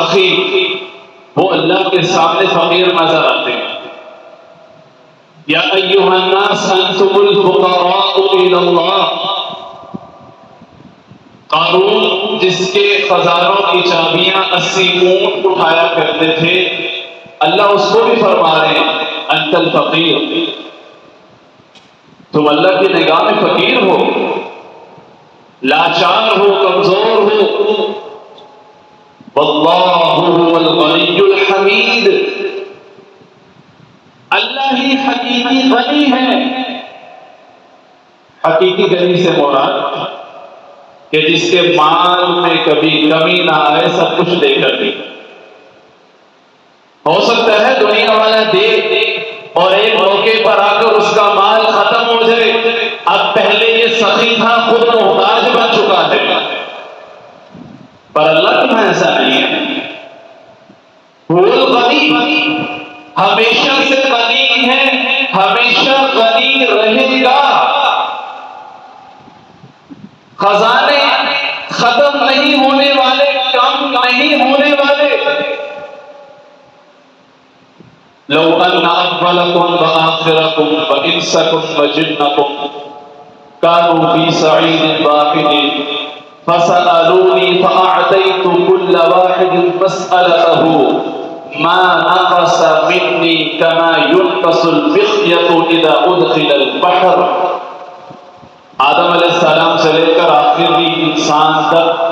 سخی وہ اللہ کے سامنے فقیر نظر آتے ہیں۔ یا ایھا الناس انتم الفقراء الی اللہ۔ قارون جس کے خزانوں کی چابیاں 80 اونٹ اٹھایا کرتے تھے، اللہ اس کو بھی فرما رہے ہیں انت الفقیر، تم اللہ کی نگاہ میں فقیر ہو، لاچار ہو، کمزور ہو۔ واللہ هو الغنی الحمید، اللہ ہی حقیقی غنی ہے۔ حقیقی غنی سے مراد کہ جس کے مال میں کبھی کمی نہ آئے، سب کچھ دے کر دے۔ ہو سکتا ہے دنیا والا دے اور ایک موقع پر آ کر اس کا مال ختم ہو جائے، اب پہلے یہ سخی تھا خود محتاج بن چکا ہے، پر اللہ کی ایسا نہیں ہے۔ وہ غنی ہمیشہ سے غنی ہے، ہمیشہ غنی رہے گا۔ خزانے ختم نہیں ہونے والے، کم نہیں ہونے والے۔ لو ان اولکم وآخرکم وانسکم وجنکم كانوا في سعيد واحد فسألوني فأعطيت كل واحد مسألته ما نقص مني كما ينقص المخيط إذا أدخل البحر۔ آدم علیہ السلام سے لے کر آخری انسان تک،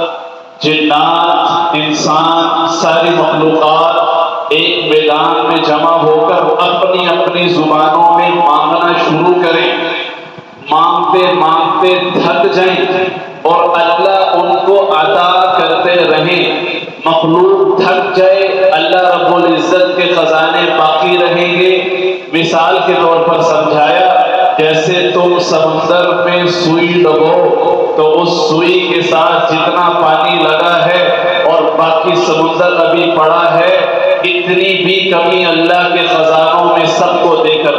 جنات، انسان، ساری مخلوقات ایک میدان میں جمع ہو کر اپنی اپنی زبانوں میں مانگنا شروع کریں، مانگتے مانگتے تھک جائیں اور اللہ ان کو عطا کرتے رہیں۔ مخلوق تھک جائے، اللہ رب العزت کے خزانے باقی رہیں گے۔ مثال کے طور پر سمجھایا، جیسے تم سمندر میں سوئی لگو تو اس سوئی کے ساتھ جتنا پانی لگا ہے اور باقی سمندر ابھی پڑا ہے، اتنی بھی کمی اللہ کے خزانوں میں سب کو دے کر